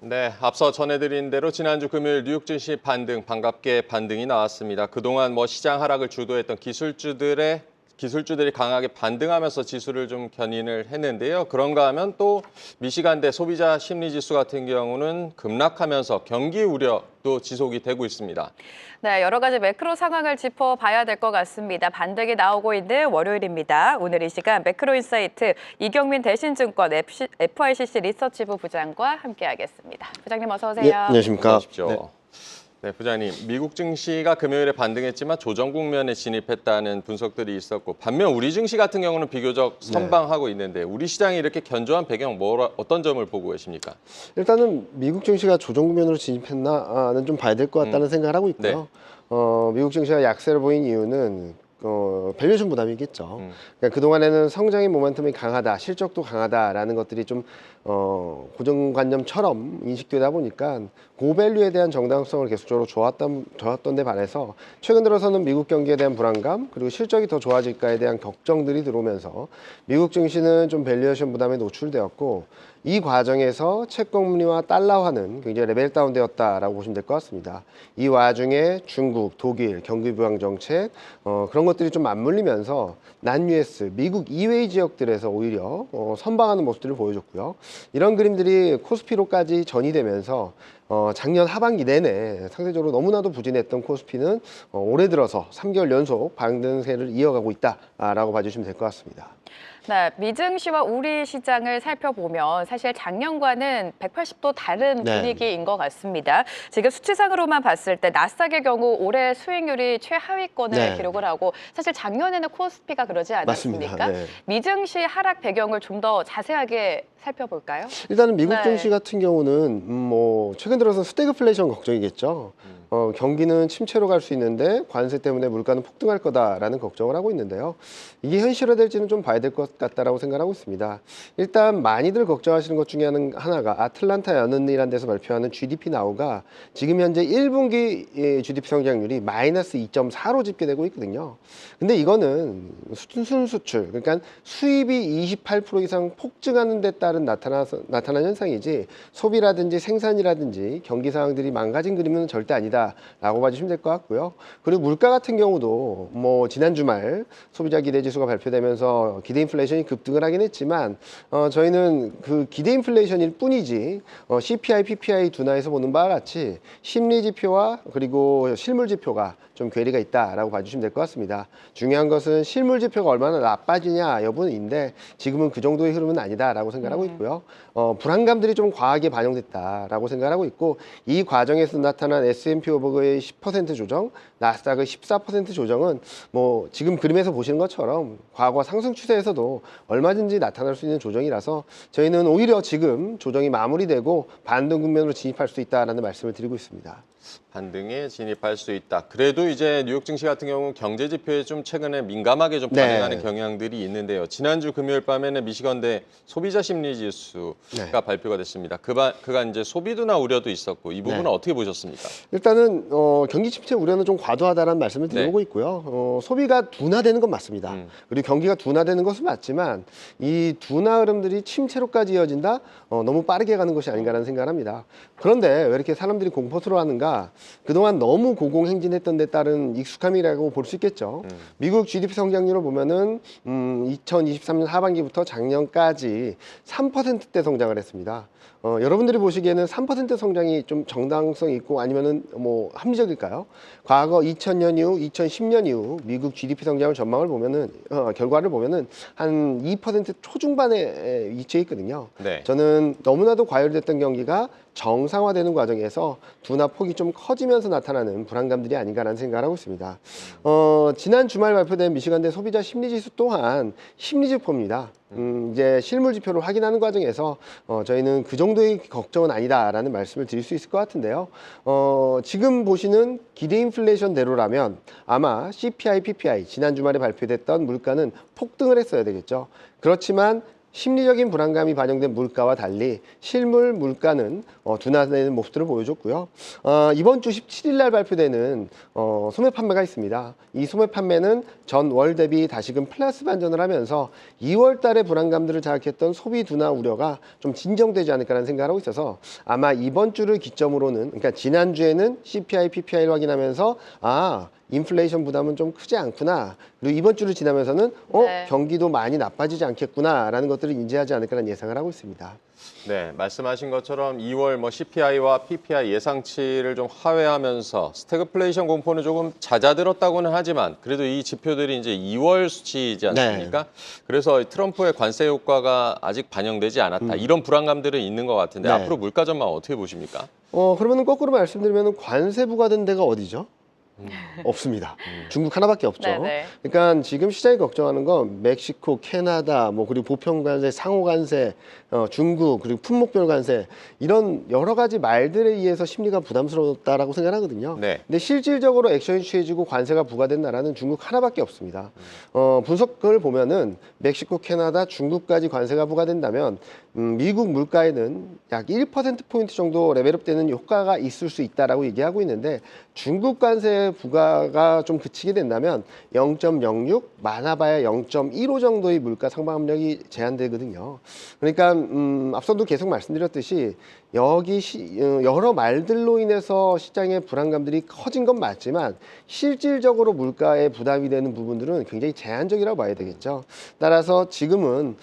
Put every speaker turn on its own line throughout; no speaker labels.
네, 앞서 전해드린 대로 지난주 금요일 뉴욕 증시 반등, 반갑게 반등이 나왔습니다. 그동안 시장 하락을 주도했던 기술주들이 강하게 반등하면서 지수를 좀 견인을 했는데요. 그런가 하면 또 미시간대 소비자 심리지수 같은 경우는 급락하면서 경기 우려도 지속이 되고 있습니다.
네, 여러 가지 매크로 상황을 짚어봐야 될 것 같습니다. 반등이 나오고 있는 월요일입니다. 오늘 이 시간 매크로인사이트 이경민 대신증권 FICC 리서치부 부장과 함께하겠습니다. 부장님 어서 오세요.
예, 안녕하십니까.
네. 네, 부장님, 미국 증시가 금요일에 반등했지만 조정 국면에 진입했다는 분석들이 있었고 반면 우리 증시 같은 경우는 비교적 선방하고 있는데 우리 시장이 이렇게 견조한 배경 어떤 점을 보고 계십니까?
일단은 미국 증시가 조정 국면으로 진입했나는 좀 봐야 될 것 같다는 생각을 하고 있고요. 미국 증시가 약세를 보인 이유는 밸류에이션 부담이겠죠. 그러니까 그동안에는 성장의 모멘텀이 강하다, 실적도 강하다라는 것들이 좀 고정관념처럼 인식되다 보니까 고밸류에 대한 정당성을 계속적으로 좋았던 데 반해서 최근 들어서는 미국 경기에 대한 불안감 그리고 실적이 더 좋아질까에 대한 걱정들이 들어오면서 미국 증시는 좀 밸류에이션 부담에 노출되었고 이 과정에서 채권금리와 달러화는 굉장히 레벨 다운되었다라고 보시면 될 것 같습니다. 이 와중에 중국, 독일, 경기 부양 정책 그런 것들이 좀 맞물리면서 난-US, 미국 이외의 지역들에서 오히려 선방하는 모습들을 보여줬고요. 이런 그림들이 코스피로까지 전이되면서 작년 하반기 내내 상대적으로 너무나도 부진했던 코스피는 올해 들어서 3개월 연속 반등세를 이어가고 있다라고 봐주시면 될 것 같습니다.
네, 미증시와 우리 시장을 살펴보면 사실 작년과는 180도 다른 분위기인 것 같습니다. 지금 수치상으로만 봤을 때 나스닥의 경우 올해 수익률이 최하위권을 기록을 하고 사실 작년에는 코스피가 그러지 않았습니까? 미증시 하락 배경을 좀 더 자세하게 살펴볼까요?
일단은 미국 증시 같은 경우는 최근 들어서 스태그플레이션 걱정이겠죠. 경기는 침체로 갈 수 있는데 관세 때문에 물가는 폭등할 거다라는 걱정을 하고 있는데요. 이게 현실화될지는 좀 봐야 될 것 같다라고 생각하고 있습니다. 일단 많이들 걱정하시는 것 중에 하나가 아틀란타 연은이라는 데서 발표하는 GDP 나우가 지금 현재 1분기 GDP 성장률이 마이너스 2.4로 집계되고 있거든요. 근데 이거는 순 수출, 그러니까 수입이 28% 이상 폭증하는 데 따른 나타난 현상이지 소비라든지 생산이라든지 경기 상황들이 망가진 그림은 절대 아니다라고 봐주시면 될 것 같고요. 그리고 물가 같은 경우도 지난 주말 소비자 기대 지수가 발표되면서 기대 인플레이션이 급등을 하긴 했지만 저희는 그 기대 인플레이션일 뿐이지 CPI, PPI 둔화에서 보는 바와 같이 심리 지표와 그리고 실물 지표가 좀 괴리가 있다라고 봐주시면 될 것 같습니다. 중요한 것은 실물 지표가 얼마나 나빠지냐 여부인데 지금은 그 정도의 흐름은 아니다라고 생각하고 있고요. 불안감들이 좀 과하게 반영됐다라고 생각하고 있고 이 과정에서 나타난 S&P 500의 10% 조정, 나스닥의 14% 조정은 지금 그림에서 보시는 것처럼 과거 상승 추세에서도 얼마든지 나타날 수 있는 조정이라서 저희는 오히려 지금 조정이 마무리되고 반등 국면으로 진입할 수 있다라는 말씀을 드리고 있습니다.
반등에 진입할 수 있다. 그래도 이제 뉴욕 증시 같은 경우는 경제 지표에 좀 최근에 민감하게 좀 반응하는 경향들이 있는데요. 지난주 금요일 밤에는 미시건대 소비자 심리 지수가 발표가 됐습니다. 그간 이제 소비도나 우려도 있었고 이 부분은 어떻게 보셨습니까?
일단은 경기 침체 우려는 좀 과도하다는 말씀을 드리고 있고요. 소비가 둔화되는 건 맞습니다. 그리고 경기가 둔화되는 것은 맞지만 이 둔화 흐름들이 침체로까지 이어진다? 너무 빠르게 가는 것이 아닌가라는 생각을 합니다. 그런데 왜 이렇게 사람들이 공포스러워하는가? 그동안 너무 고공행진했던 데 따른 익숙함이라고 볼 수 있겠죠. 미국 GDP 성장률을 보면은 2023년 하반기부터 작년까지 3%대 성장을 했습니다. 여러분들이 보시기에는 3% 성장이 좀 정당성 있고 아니면은 합리적일까요? 과거 2000년 이후, 2010년 이후 미국 GDP 성장을 전망을 보면은 결과를 보면은 한 2% 초중반에 위치해 있거든요. 저는 너무나도 과열됐던 경기가 정상화되는 과정에서 둔화 폭이 좀 커지면서 나타나는 불안감들이 아닌가라는 생각을 하고 있습니다. 지난 주말 발표된 미시간대 소비자 심리지수 또한 심리지표입니다. 이제 실물 지표를 확인하는 과정에서 저희는 그 정도의 걱정은 아니다라는 말씀을 드릴 수 있을 것 같은데요. 지금 보시는 기대 인플레이션대로라면 아마 CPI, PPI 지난 주말에 발표됐던 물가는 폭등을 했어야 되겠죠. 그렇지만 심리적인 불안감이 반영된 물가와 달리 실물 물가는 둔화되는 모습들을 보여줬고요. 이번 주 17일 날 발표되는 소매 판매가 있습니다. 이 소매 판매는 전월 대비 다시금 플러스 반전을 하면서 2월 달에 불안감들을 자극했던 소비 둔화 우려가 좀 진정되지 않을까라는 생각을 하고 있어서 아마 이번 주를 기점으로는, 그러니까 지난주에는 CPI, PPI를 확인하면서 인플레이션 부담은 좀 크지 않구나. 그리고 이번 주를 지나면서는
네.
경기도 많이 나빠지지 않겠구나라는 것들을 인지하지 않을까라는 예상을 하고 있습니다.
네, 말씀하신 것처럼 2월 CPI와 PPI 예상치를 좀 하회하면서 스태그플레이션 공포는 조금 잦아들었다고는 하지만 그래도 이 지표들이 이제 2월 수치이지 않습니까? 그래서 트럼프의 관세 효과가 아직 반영되지 않았다. 이런 불안감들은 있는 것 같은데
네.
앞으로 물가 전망 어떻게 보십니까?
그러면은 거꾸로 말씀드리면 관세 부과된 데가 어디죠? 없습니다. 중국 하나밖에 없죠.
네네.
그러니까 지금 시장이 걱정하는 건 멕시코, 캐나다, 그리고 보편 관세, 상호 관세, 중국, 그리고 품목별 관세 이런 여러 가지 말들에 의해서 심리가 부담스럽다라고 생각하거든요.
네.
근데 실질적으로 액션이 취해지고 관세가 부과된 나라는 중국 하나밖에 없습니다. 분석을 보면은 멕시코, 캐나다, 중국까지 관세가 부과된다면 미국 물가에는 약 1%포인트 정도 레벨업되는 효과가 있을 수 있다라고 얘기하고 있는데 중국 관세 부과가 좀 그치게 된다면 0.06, 많아봐야 0.15 정도의 물가 상방 압력이 제한되거든요. 그러니까 앞서도 계속 말씀드렸듯이 여러 말들로 인해서 시장의 불안감들이 커진 건 맞지만 실질적으로 물가에 부담이 되는 부분들은 굉장히 제한적이라고 봐야 되겠죠. 따라서 지금은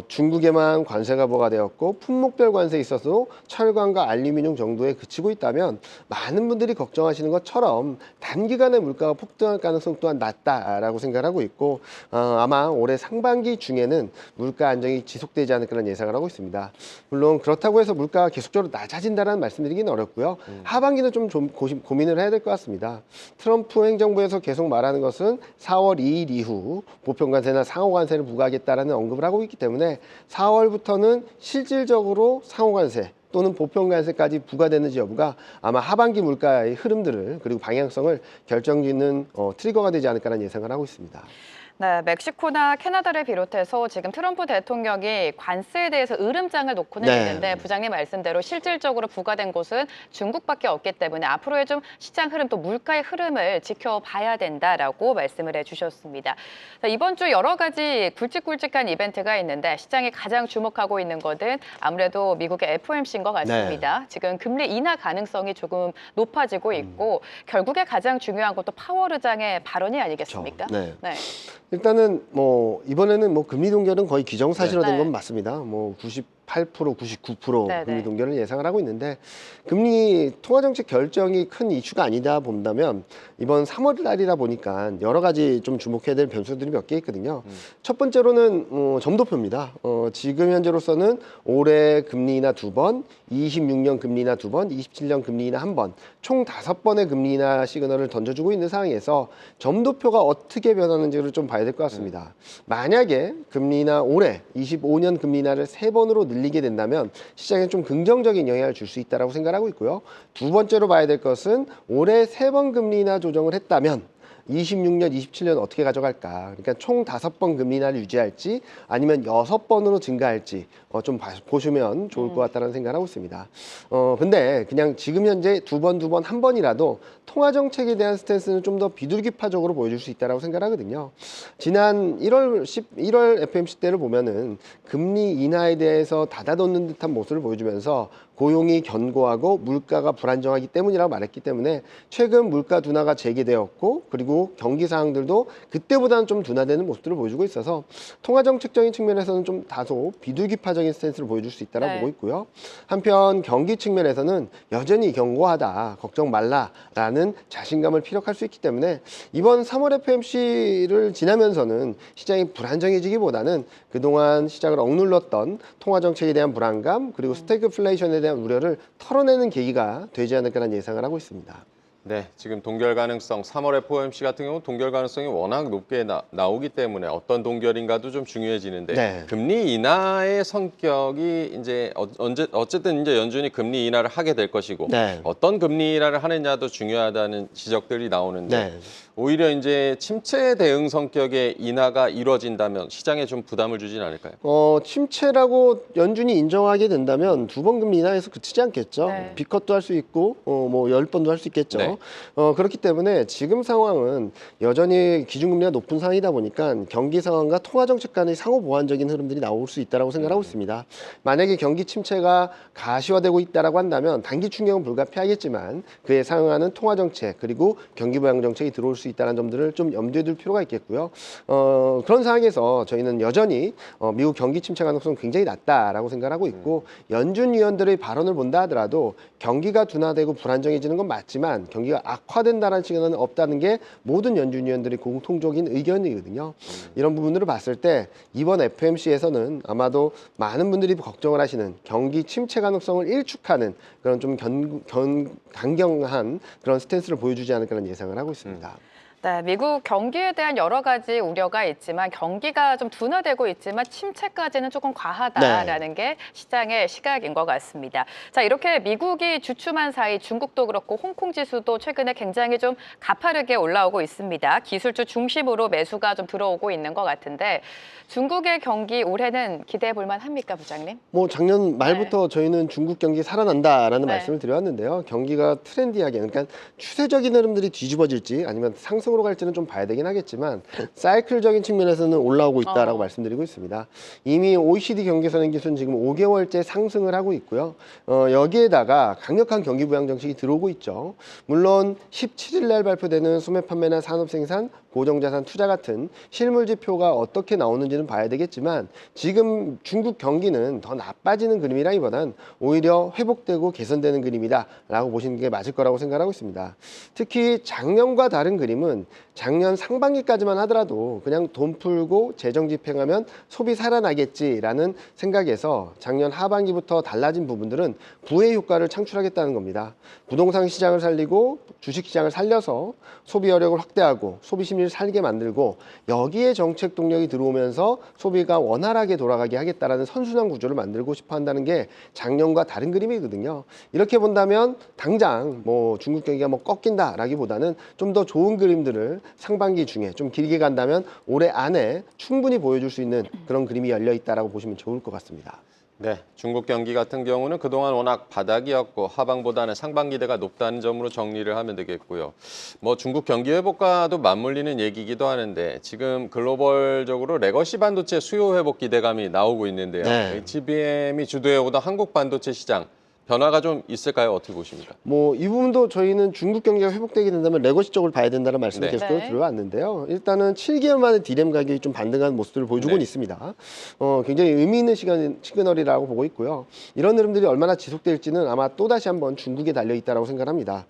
중국에만 관세가 부과되었고 품목별 관세에 있어서 철강과 알루미늄 정도에 그치고 있다면 많은 분들이 걱정하시는 것처럼 단기간에 물가가 폭등할 가능성 또한 낮다라고 생각하고 있고 아마 올해 상반기 중에는 물가 안정이 지속되지 않을까라는 예상을 하고 있습니다. 물론 그렇다고 해서 물가가 계속적으로 낮아진다는 말씀드리기는 어렵고요. 하반기는 좀 고민을 해야 될 것 같습니다. 트럼프 행정부에서 계속 말하는 것은 4월 2일 이후 보편관세나 상호관세를 부과하겠다라는 언급을 하고 있기 때문에 4월부터는 실질적으로 상호관세 또는 보편관세까지 부과되는지 여부가 아마 하반기 물가의 흐름들을 그리고 방향성을 결정짓는 트리거가 되지 않을까라는 예상을 하고 있습니다.
네, 멕시코나 캐나다를 비롯해서 지금 트럼프 대통령이 관세에 대해서 으름장을 놓고는
네.
있는데 부장님 말씀대로 실질적으로 부과된 곳은 중국밖에 없기 때문에 앞으로의 좀 시장 흐름 또 물가의 흐름을 지켜봐야 된다라고 말씀을 해주셨습니다. 자, 이번 주 여러 가지 굵직굵직한 이벤트가 있는데 시장이 가장 주목하고 있는 것은 아무래도 미국의 FOMC인 것 같습니다. 지금 금리 인하 가능성이 조금 높아지고 있고 결국에 가장 중요한 것도 파월 의장의 발언이 아니겠습니까?
네.
네.
일단은 이번에는 금리 동결은 거의 기정사실화된
네.
건 맞습니다. 98%, 99%
네,
금리
네.
동결을 예상을 하고 있는데 금리 통화정책 결정이 큰 이슈가 아니다 본다면 이번 3월 달이다 보니까 여러 가지 좀 주목해야 될 변수들이 몇 개 있거든요. 첫 번째로는 점도표입니다. 지금 현재로서는 올해 금리 인하 2번, 26년 금리 인하 2번, 27년 금리 인하 1번, 총 5번의 금리 인하 시그널을 던져주고 있는 상황에서 점도표가 어떻게 변하는지를 좀 봐야 될 것 같습니다. 만약에 금리 인하 올해 25년 금리 인하를 3번으로 늘리게 된다면 시장에 좀 긍정적인 영향을 줄 수 있다고 생각하고 있고요. 두 번째로 봐야 될 것은 올해 3번 금리 인하 조정을 했다면 26년, 27년 어떻게 가져갈까? 그러니까 총 5번 금리 인하를 유지할지 아니면 6번으로 증가할지 좀 보시면 좋을 것 같다는 생각을 하고 있습니다. 근데 그냥 지금 현재 2번, 1번이라도 통화 정책에 대한 스탠스는 좀 더 비둘기파적으로 보여줄 수 있다고 생각하거든요. 지난 1월 FOMC 때를 보면은 금리 인하에 대해서 닫아놓는 듯한 모습을 보여주면서 고용이 견고하고 물가가 불안정하기 때문이라고 말했기 때문에 최근 물가 둔화가 재개되었고 그리고 경기 상황들도 그때보다는 좀 둔화되는 모습들을 보여주고 있어서 통화정책적인 측면에서는 좀 다소 비둘기파적인 스탠스를 보여줄 수 있다고
네.
보고 있고요. 한편 경기 측면에서는 여전히 견고하다, 걱정 말라라는 자신감을 피력할 수 있기 때문에 이번 3월 FOMC를 지나면서는 시장이 불안정해지기보다는 그동안 시장을 억눌렀던 통화정책에 대한 불안감 그리고 스태그플레이션에 대한 우려를 털어내는 계기가 되지 않을까라는 예상을 하고 있습니다.
네, 지금 동결 가능성, 3월 FOMC 같은 경우 동결 가능성이 워낙 높게 나오기 때문에 어떤 동결인가도 좀 중요해지는데
네.
금리 인하의 성격이 이제 어쨌든 이제 연준이 금리 인하를 하게 될 것이고
네.
어떤 금리 인하를 하느냐도 중요하다는 지적들이 나오는데
네.
오히려 이제 침체 대응 성격의 인하가 이루어진다면 시장에 좀 부담을 주진 않을까요?
침체라고 연준이 인정하게 된다면 두 번 금리 인하에서 그치지 않겠죠.
네.
B컷도 할 수 있고 뭐 10번도 할 수 있겠죠.
네.
그렇기 때문에 지금 상황은 여전히 기준금리가 높은 상황이다 보니까 경기 상황과 통화 정책 간의 상호 보완적인 흐름들이 나올 수 있다고 생각하고 있습니다. 만약에 경기 침체가 가시화되고 있다라고 한다면 단기 충격은 불가피하겠지만 그에 상응하는 통화 정책 그리고 경기 부양 정책이 들어올 수 있다는 점들을 좀 염두에 둘 필요가 있겠고요. 그런 상황에서 저희는 여전히 미국 경기 침체 가능성 굉장히 낮다라고 생각하고 있고 연준 위원들의 발언을 본다 하더라도 경기가 둔화되고 불안정해지는 건 맞지만 경기가 악화된다는 시그널은 없다는 게 모든 연준 위원들의 공통적인 의견이거든요. 이런 부분들을 봤을 때 이번 FMC에서는 아마도 많은 분들이 걱정을 하시는 경기 침체 가능성을 일축하는 그런 좀 강경한 그런 스탠스를 보여주지 않을까라는 예상을 하고 있습니다.
네, 미국 경기에 대한 여러 가지 우려가 있지만 경기가 좀 둔화되고 있지만 침체까지는 조금 과하다라는 게 시장의 시각인 것 같습니다. 자, 이렇게 미국이 주춤한 사이 중국도 그렇고 홍콩 지수도 최근에 굉장히 좀 가파르게 올라오고 있습니다. 기술주 중심으로 매수가 좀 들어오고 있는 것 같은데 중국의 경기 올해는 기대해 볼 만합니까, 부장님?
뭐 작년 말부터 저희는 중국 경기 살아난다라는
네.
말씀을 드려왔는데요. 경기가 트렌디하게 그러니까 추세적인 흐름들이 뒤집어질지 아니면 상승으로 갈지는 좀 봐야 되긴 하겠지만 사이클적인 측면에서는 올라오고 있다라고 말씀드리고 있습니다. 이미 OECD 경기 선행 지수는 지금 5개월째 상승을 하고 있고요. 여기에다가 강력한 경기 부양 정책이 들어오고 있죠. 물론 17일 날 발표되는 소매 판매나 산업 생산, 고정자산 투자 같은 실물 지표가 어떻게 나오는지는 봐야 되겠지만 지금 중국 경기는 더 나빠지는 그림이라기보단 오히려 회복되고 개선되는 그림이다라고 보시는 게 맞을 거라고 생각하고 있습니다. 특히 작년과 다른 그림은 작년 상반기까지만 하더라도 그냥 돈 풀고 재정 집행하면 소비 살아나겠지라는 생각에서 작년 하반기부터 달라진 부분들은 부의 효과를 창출하겠다는 겁니다. 부동산 시장을 살리고 주식 시장을 살려서 소비 여력을 확대하고 소비 심리를 살게 만들고 여기에 정책 동력이 들어오면서 소비가 원활하게 돌아가게 하겠다라는 선순환 구조를 만들고 싶어 한다는 게 작년과 다른 그림이거든요. 이렇게 본다면 당장 뭐 중국 경기가 뭐 꺾인다라기보다는 좀 더 좋은 그림들을 상반기 중에 좀 길게 간다면 올해 안에 충분히 보여줄 수 있는 그런 그림이 열려 있다라고 보시면 좋을 것 같습니다.
네, 중국 경기 같은 경우는 그동안 워낙 바닥이었고 하방보다는 상반 기대가 높다는 점으로 정리를 하면 되겠고요. 뭐 중국 경기 회복과도 맞물리는 얘기이기도 하는데 지금 글로벌적으로 레거시 반도체 수요 회복 기대감이 나오고 있는데요.
네.
HBM이 주도해오던 한국 반도체 시장 변화가 좀 있을까요? 어떻게 보십니까?
뭐 이 부분도 저희는 중국 경기가 회복되게 된다면 레거시 쪽을 봐야 된다는 말씀을
네.
계속적으로
네.
들어왔는데요. 일단은 7개월 만에 디램 가격이 좀 반등하는 모습들을 보여주고
네.
있습니다. 굉장히 의미 있는 시그널이라고 보고 있고요. 이런 흐름들이 얼마나 지속될지는 아마 또다시 한번 중국에 달려 있다고 생각합니다.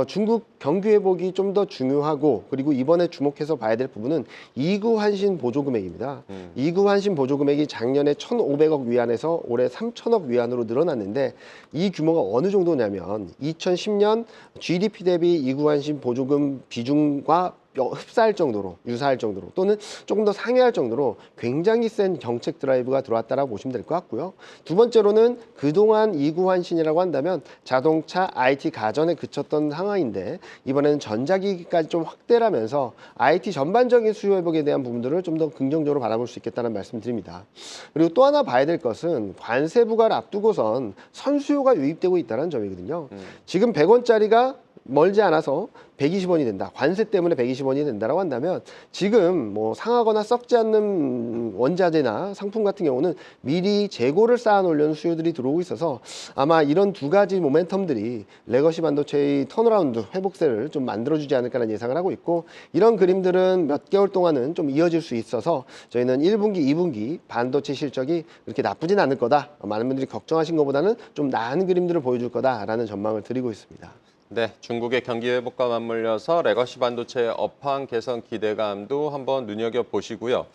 중국 경기 회복이 좀 더 중요하고 그리고 이번에 주목해서 봐야 될 부분은 이구 환신 보조 금액입니다. 이구 환신 보조 금액이 작년에 1,500억 위안에서 올해 3,000억 위안으로 늘어났는데 이 규모가 어느 정도냐면 2010년 GDP 대비 이구 환신 보조금 비중과 흡사할 정도로 유사할 정도로 또는 조금 더 상회할 정도로 굉장히 센 정책 드라이브가 들어왔다라고 보시면 될 것 같고요. 두 번째로는 그동안 이구 환신이라고 한다면 자동차, IT 가전에 그쳤던 상황인데 이번에는 전자기기까지 좀 확대를 하면서 IT 전반적인 수요 회복에 대한 부분들을 좀 더 긍정적으로 바라볼 수 있겠다는 말씀 드립니다. 그리고 또 하나 봐야 될 것은 관세 부과를 앞두고선 선수요가 유입되고 있다는 점이거든요. 지금 100원짜리가 멀지 않아서 120원이 된다. 관세 때문에 120원이 된다라고 한다면 지금 뭐 상하거나 썩지 않는 원자재나 상품 같은 경우는 미리 재고를 쌓아놓으려는 수요들이 들어오고 있어서 아마 이런 두 가지 모멘텀들이 레거시 반도체의 턴어라운드 회복세를 좀 만들어주지 않을까라는 예상을 하고 있고 이런 그림들은 몇 개월 동안은 좀 이어질 수 있어서 저희는 1분기, 2분기 반도체 실적이 그렇게 나쁘진 않을 거다. 많은 분들이 걱정하신 것보다는 좀 나은 그림들을 보여줄 거다라는 전망을 드리고 있습니다.
네, 중국의 경기 회복과 맞물려서 레거시 반도체의 업황 개선 기대감도 한번 눈여겨보시고요.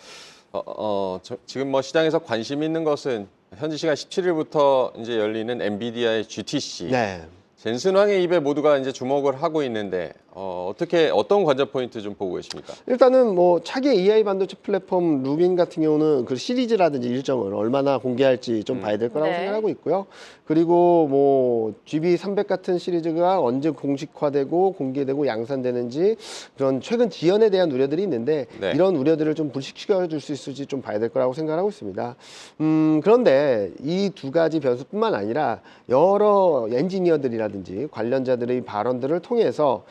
지금 뭐 시장에서 관심 있는 것은 현지 시간 17일부터 이제 열리는 엔비디아의 GTC.
네.
젠슨황의 입에 모두가 이제 주목을 하고 있는데 어떤 관전 포인트 좀 보고 계십니까?
일단은 뭐 차기 AI 반도체 플랫폼 루빈 같은 경우는 그 시리즈라든지 일정을 얼마나 공개할지 좀 봐야 될 거라고
네.
생각하고 있고요. 그리고 뭐 GB300 같은 시리즈가 언제 공식화되고 공개되고 양산되는지 그런 최근 지연에 대한 우려들이 있는데
네.
이런 우려들을 좀 불식시켜 줄 수 있을지 좀 봐야 될 거라고 생각하고 있습니다. 그런데 이 두 가지 변수뿐만 아니라 여러 엔지니어들이라든지 관련자들의 발언들을 통해서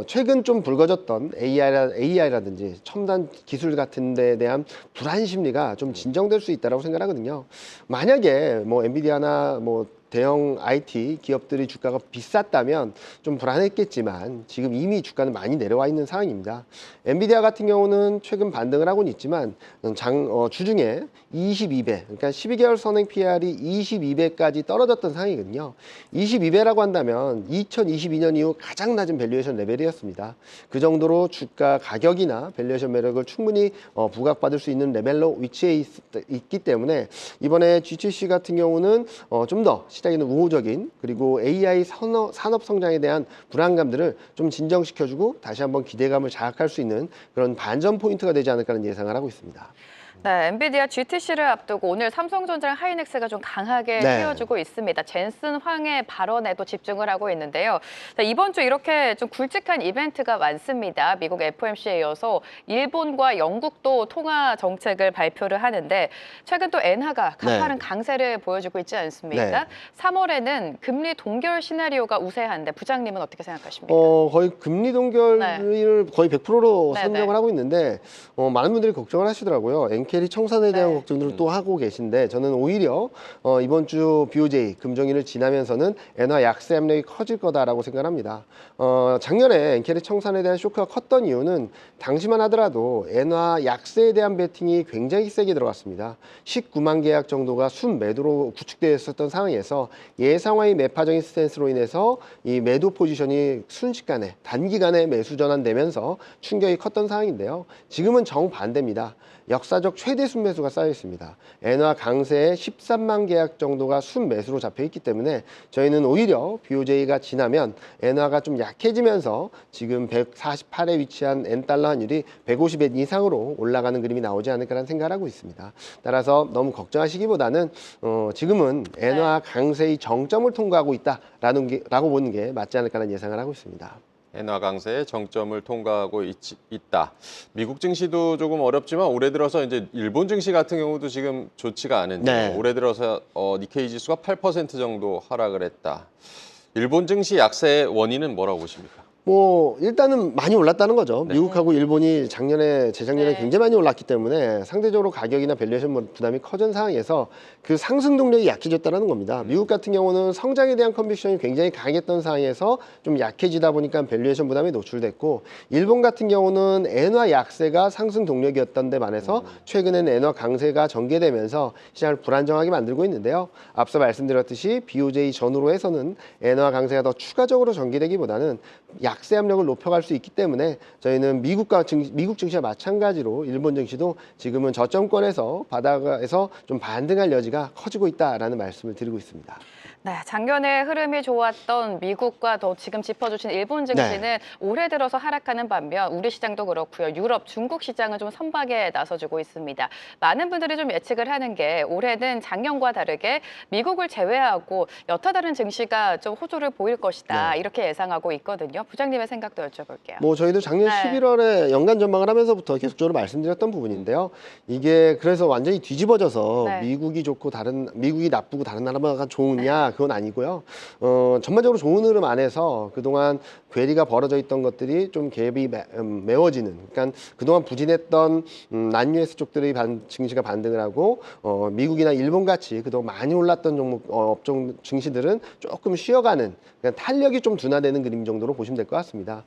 최근 좀 불거졌던 AI라든지 첨단 기술 같은 데에 대한 불안 심리가 좀 진정될 수 있다고 생각하거든요. 만약에 뭐 엔비디아나 뭐 대형 IT 기업들의 주가가 비쌌다면 좀 불안했겠지만 지금 이미 주가는 많이 내려와 있는 상황입니다. 엔비디아 같은 경우는 최근 반등을 하고는 있지만 주중에 22배, 그러니까 12개월 선행 PR이 22배까지 떨어졌던 상황이거든요. 22배라고 한다면 2022년 이후 가장 낮은 밸류에이션 레벨이었습니다. 그 정도로 주가 가격이나 밸류에이션 매력을 충분히 부각받을 수 있는 레벨로 위치해 있기 때문에 이번에 GTC 같은 경우는 좀 더 시장에는 우호적인 그리고 AI 산업 성장에 대한 불안감들을 좀 진정시켜주고 다시 한번 기대감을 자극할 수 있는 그런 반전 포인트가 되지 않을까라는 예상을 하고 있습니다.
네, 엔비디아 GTC를 앞두고 오늘 삼성전자랑 하이닉스가 좀 강하게
네.
튀어주고 있습니다. 젠슨 황의 발언에도 집중을 하고 있는데요. 자, 이번 주 이렇게 좀 굵직한 이벤트가 많습니다. 미국 FOMC에 이어서 일본과 영국도 통화 정책을 발표를 하는데 최근 또 엔화가 가파른 강세를 보여주고 있지 않습니까?
네.
3월에는 금리 동결 시나리오가 우세한데 부장님은 어떻게 생각하십니까?
거의 금리 동결을 거의 100%로
네,
선정을
네.
하고 있는데 많은 분들이 걱정을 하시더라고요. 엔캐리 청산에 대한
네.
걱정들을 또 하고 계신데 저는 오히려 이번 주 BOJ 금정일을 지나면서는 엔화 약세 압력이 커질 거다라고 생각합니다. 작년에 엔캐리 청산에 대한 쇼크가 컸던 이유는 당시만 하더라도 엔화 약세에 대한 베팅이 굉장히 세게 들어갔습니다. 19만 계약 정도가 순매도로 구축되어 있었던 상황에서 예상외의 매파적인 스탠스로 인해서 이 매도 포지션이 순식간에 단기간에 매수 전환되면서 충격이 컸던 상황인데요. 지금은 정반대입니다. 역사적 최대 순매수가 쌓여 있습니다. 엔화 강세에 13만 계약 정도가 순매수로 잡혀 있기 때문에 저희는 오히려 BOJ가 지나면 엔화가 좀 약해지면서 지금 148에 위치한 엔달러 환율이 150엔 이상으로 올라가는 그림이 나오지 않을까라는 생각을 하고 있습니다. 따라서 너무 걱정하시기보다는 지금은 엔화 강세의 정점을 통과하고 있다라고 보는 게 맞지 않을까라는 예상을 하고 있습니다.
엔화 강세의 정점을 통과하고 있다. 미국 증시도 조금 어렵지만 올해 들어서 이제 일본 증시 같은 경우도 지금 좋지가 않은데
네.
올해 들어서 니케이 지수가 8% 정도 하락을 했다. 일본 증시 약세의 원인은 뭐라고 보십니까?
뭐 일단은 많이 올랐다는 거죠.
네.
미국하고 일본이 재작년에
네.
굉장히 많이 올랐기 때문에 상대적으로 가격이나 밸류에이션 부담이 커진 상황에서 그 상승 동력이 약해졌다는 겁니다. 미국 같은 경우는 성장에 대한 컨빅션이 굉장히 강했던 상황에서 좀 약해지다 보니까 밸류에이션 부담이 노출됐고 일본 같은 경우는 엔화 약세가 상승 동력이었던 데 반해서 최근에는 엔화 강세가 전개되면서 시장을 불안정하게 만들고 있는데요. 앞서 말씀드렸듯이 BOJ 전후로 해서는 엔화 강세가 더 추가적으로 전개되기보다는 약세 압력을 높여갈 수 있기 때문에 저희는 미국 증시와 마찬가지로 일본 증시도 지금은 저점권에서 바닥에서 좀 반등할 여지가 커지고 있다라는 말씀을 드리고 있습니다.
네, 작년에 흐름이 좋았던 미국과 또 지금 짚어주신 일본 증시는
네.
올해 들어서 하락하는 반면 우리 시장도 그렇고요. 유럽, 중국 시장은 좀 선박에 나서주고 있습니다. 많은 분들이 좀 예측을 하는 게 올해는 작년과 다르게 미국을 제외하고 여타 다른 증시가 좀 호조를 보일 것이다.
네.
이렇게 예상하고 있거든요. 부장님의 생각도 여쭤볼게요.
뭐 저희도 작년
네.
11월에 연간 전망을 하면서부터 계속적으로 말씀드렸던 부분인데요. 이게 그래서 완전히 뒤집어져서
네.
미국이 나쁘고 다른 나라가 좋으냐 그건 아니고요. 전반적으로 좋은 흐름 안에서 그동안 괴리가 벌어져 있던 것들이 좀 갭이 메워지는, 그러니까 그동안 부진했던 난유에스 쪽들의 증시가 반등을 하고 미국이나 일본 같이 그동안 많이 올랐던 종목 업종 증시들은 조금 쉬어가는, 그러니까 탄력이 좀 둔화되는 그림 정도로 보시면 될 것 같습니다.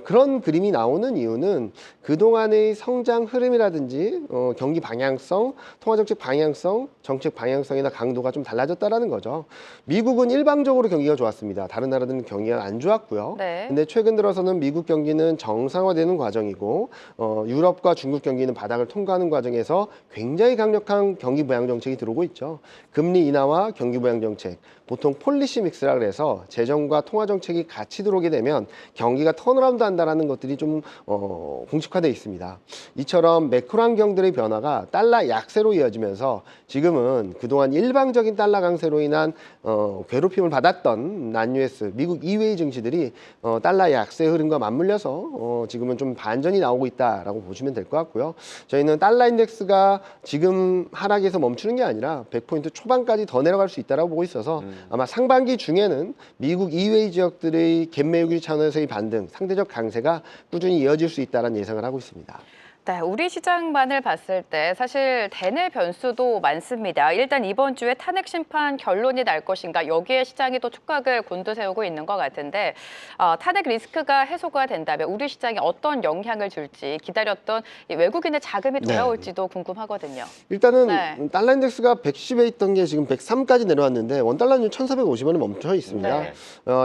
그런 그림이 나오는 이유는 그동안의 성장 흐름이라든지 경기 방향성, 통화정책 방향성, 정책 방향성이나 강도가 좀 달라졌다라는 거죠. 미국은 일방적으로 경기가 좋았습니다. 다른 나라들은 경기가 안 좋았고요.
네.
근데 최근 들어서는 미국 경기는 정상화되는 과정이고 유럽과 중국 경기는 바닥을 통과하는 과정에서 굉장히 강력한 경기 부양 정책이 들어오고 있죠. 금리 인하와 경기 부양 정책, 보통 폴리시 믹스라 그래서 재정과 통화 정책이 같이 들어오게 되면 경기가 턴어라운드 한다는 것들이 좀 공식화되어 있습니다. 이처럼 매크로 환경들의 변화가 달러 약세로 이어지면서 지금은 그동안 일방적인 달러 강세로 인한 괴롭힘을 받았던 난US 미국 이외의 증시들이 달러 약세 흐름과 맞물려서 지금은 좀 반전이 나오고 있다라고 보시면 될 것 같고요. 저희는 달러 인덱스가 지금 하락에서 멈추는 게 아니라 100포인트 초반까지 더 내려갈 수 있다고 보고 있어서 아마 상반기 중에는 미국 이외의 지역들의 갭 매우기 차원에서의 반등, 상대적 강세가 꾸준히 이어질 수 있다는 예상을 하고 있습니다.
네, 우리 시장만을 봤을 때 사실 대내 변수도 많습니다. 일단 이번 주에 탄핵 심판 결론이 날 것인가 여기에 시장이 또 촉각을 곤두세우고 있는 것 같은데 탄핵 리스크가 해소가 된다면 우리 시장에 어떤 영향을 줄지 기다렸던 이 외국인의 자금이 돌아올지도 궁금하거든요.
일단은
네.
달러 인덱스가 110에 있던 게 지금 103까지 내려왔는데 원달러는 1,450원에 멈춰 있습니다.
네.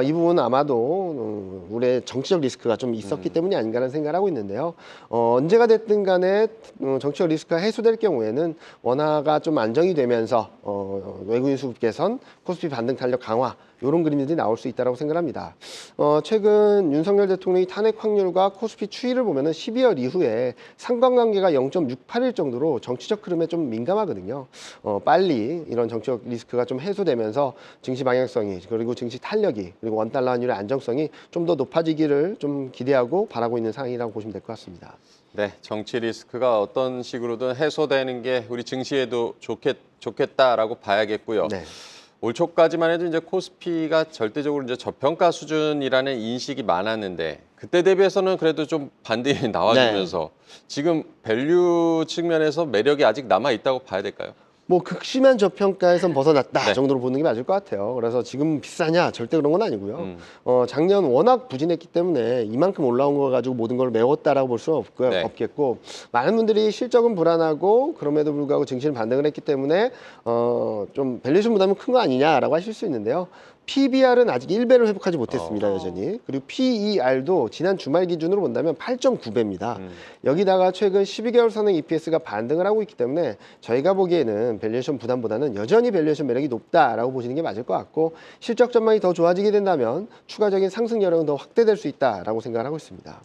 이 부분은 아마도 올해 정치적 리스크가 좀 있었기 때문이 아닌가라는 생각을 하고 있는데요. 언제가 됐든 간에 정치적 리스크가 해소될 경우에는 원화가 좀 안정이 되면서 외국인 수급 개선, 코스피 반등 탄력 강화 이런 그림들이 나올 수 있다고 생각합니다. 최근 윤석열 대통령이 탄핵 확률과 코스피 추이를 보면은 12월 이후에 상관관계가 0.681 정도로 정치적 흐름에 좀 민감하거든요. 빨리 이런 정치적 리스크가 좀 해소되면서 증시 방향성이 그리고 증시 탄력이 그리고 원달러 환율의 안정성이 좀 더 높아지기를 좀 기대하고 바라고 있는 상황이라고 보시면 될 것 같습니다.
네, 정치 리스크가 어떤 식으로든 해소되는 게 우리 증시에도 좋겠다라고 봐야겠고요.
네.
올 초까지만 해도 이제 코스피가 절대적으로 이제 저평가 수준이라는 인식이 많았는데 그때 대비해서는 그래도 좀 반등이 나와주면서 지금 밸류 측면에서 매력이 아직 남아 있다고 봐야 될까요?
뭐 극심한 저평가에선 벗어났다
네.
정도로 보는 게 맞을 것 같아요. 그래서 지금 비싸냐 절대 그런 건 아니고요. 작년 워낙 부진했기 때문에 이만큼 올라온 거 가지고 모든 걸 메웠다라고 볼 수는 없고요.
네.
없겠고 많은 분들이 실적은 불안하고 그럼에도 불구하고 증시는 반등을 했기 때문에 좀 밸류에이션 부담이 큰 거 아니냐라고 하실 수 있는데요. PBR은 아직 1배를 회복하지 못했습니다, 여전히. 그리고 PER도 지난 주말 기준으로 본다면 8.9배입니다. 여기다가 최근 12개월 선행 EPS가 반등을 하고 있기 때문에 저희가 보기에는 밸류에이션 부담보다는 여전히 밸류에이션 매력이 높다라고 보시는 게 맞을 것 같고 실적 전망이 더 좋아지게 된다면 추가적인 상승 여력은 더 확대될 수 있다라고 생각을 하고 있습니다.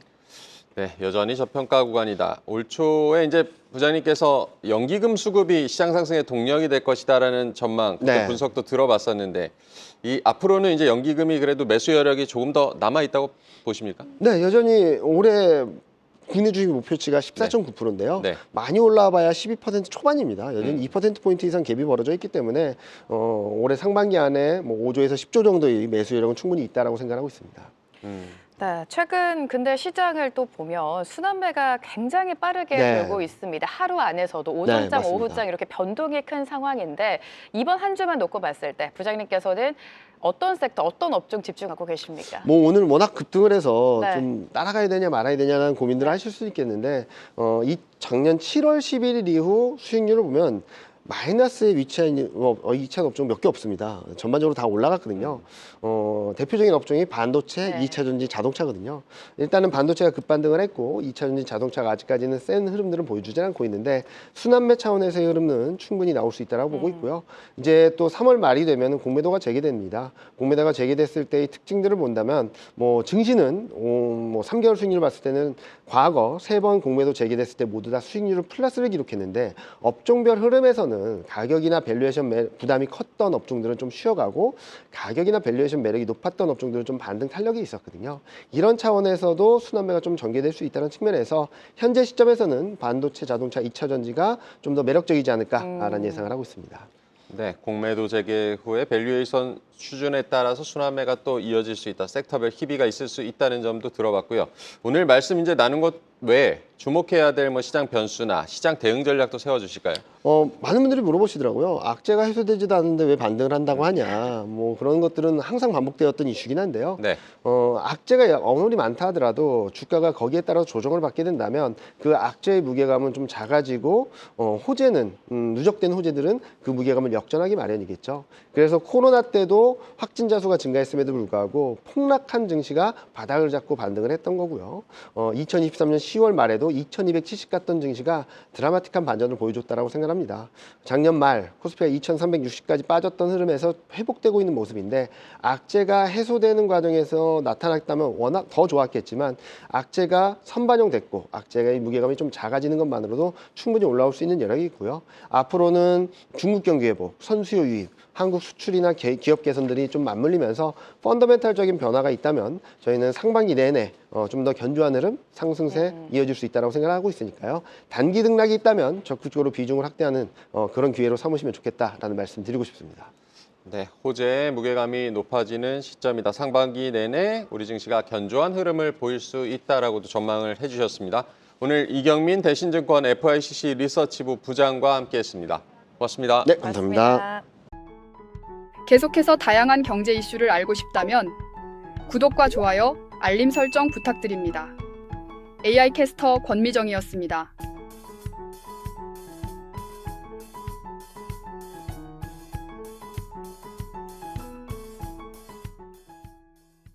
네, 여전히 저평가 구간이다. 올 초에 이제 부장님께서 연기금 수급이 시장 상승의 동력이 될 것이다라는 전망,
네.
분석도 들어봤었는데 이 앞으로는 이제 연기금이 그래도 매수 여력이 조금 더 남아 있다고 보십니까?
네, 여전히 올해 국내 주식 목표치가 14.9%인데요.
네.
많이 올라와봐야 12% 초반입니다. 여전히 2%포인트 이상 갭이 벌어져 있기 때문에 올해 상반기 안에 뭐 5조에서 10조 정도의 매수 여력은 충분히 있다라고 생각하고 있습니다.
네, 최근 근데 시장을 또 보면 순환매가 굉장히 빠르게
네.
돌고 있습니다. 하루 안에서도
네,
오전장,
맞습니다.
오후장 이렇게 변동이 큰 상황인데 이번 한 주만 놓고 봤을 때 부장님께서는 어떤 섹터, 어떤 업종 집중하고 계십니까?
뭐 오늘 워낙 급등을 해서
네.
좀 따라가야 되냐 말아야 되냐는 고민들을 하실 수 있겠는데 이 작년 7월 11일 이후 수익률을 보면 마이너스에 위치한 업종 몇 개 없습니다. 전반적으로 다 올라갔거든요. 대표적인 업종이 반도체,
네.
2차 전지, 자동차거든요. 일단은 반도체가 급반등을 했고 2차 전지, 자동차가 아직까지는 센 흐름들을 보여주지 않고 있는데 순환매 차원에서의 흐름은 충분히 나올 수 있다고 보고 있고요. 이제 또 3월 말이 되면 공매도가 재개됩니다. 공매도가 재개됐을 때의 특징들을 본다면 뭐 증시는 뭐 3개월 수익률을 봤을 때는 과거 3번 공매도 재개됐을 때 모두 다 수익률을 플러스를 기록했는데 업종별 흐름에서는 가격이나 밸류에이션 부담이 컸던 업종들은 좀 쉬어가고 가격이나 밸류에이션 매력이 높았던 업종들은 좀 반등 탄력이 있었거든요. 이런 차원에서도 순환매가 좀 전개될 수 있다는 측면에서 현재 시점에서는 반도체, 자동차, 2차 전지가 좀 더 매력적이지 않을까라는 예상을 하고 있습니다.
네, 공매도 재개 후에 밸류에이션 수준에 따라서 순환매가 또 이어질 수 있다. 섹터별 희비가 있을 수 있다는 점도 들어봤고요. 오늘 말씀 이제 나눈 것 외에 주목해야 될 뭐 시장 변수나 시장 대응 전략도 세워주실까요?
많은 분들이 물어보시더라고요. 악재가 해소되지도 않는데 왜 반등을 한다고 하냐. 뭐 그런 것들은 항상 반복되었던 이슈긴 한데요.
네.
악재가 아무리 많다 하더라도 주가가 거기에 따라서 조정을 받게 된다면 그 악재의 무게감은 좀 작아지고 호재는 누적된 호재들은 그 무게감을 역전하기 마련이겠죠. 그래서 코로나 때도 확진자 수가 증가했음에도 불구하고 폭락한 증시가 바닥을 잡고 반등을 했던 거고요. 2023년 10월 말에도 2270 갔던 증시가 드라마틱한 반전을 보여줬다라고 생각합니다. 작년 말 코스피가 2360까지 빠졌던 흐름에서 회복되고 있는 모습인데 악재가 해소되는 과정에서 나타났다면 워낙 더 좋았겠지만 악재가 선반영됐고 악재의 무게감이 좀 작아지는 것만으로도 충분히 올라올 수 있는 여력이 있고요. 앞으로는 중국 경기 회복, 선수요 유입, 한국 수출이나 기업 개선들이 좀 맞물리면서 펀더멘탈적인 변화가 있다면 저희는 상반기 내내 좀 더 견조한 흐름, 상승세 이어질 수 있다고 생각하고 있으니까요. 단기 등락이 있다면 적극적으로 비중을 확대하는 그런 기회로 삼으시면 좋겠다라는 말씀 드리고 싶습니다.
네, 호재의 무게감이 높아지는 시점이다. 상반기 내내 우리 증시가 견조한 흐름을 보일 수 있다라고도 전망을 해주셨습니다. 오늘 이경민 대신증권 FICC 리서치부 부장과 함께했습니다. 고맙습니다.
네, 감사합니다.
계속해서 다양한 경제 이슈를 알고 싶다면 구독과 좋아요, 알림 설정 부탁드립니다. AI 캐스터 권미정이었습니다.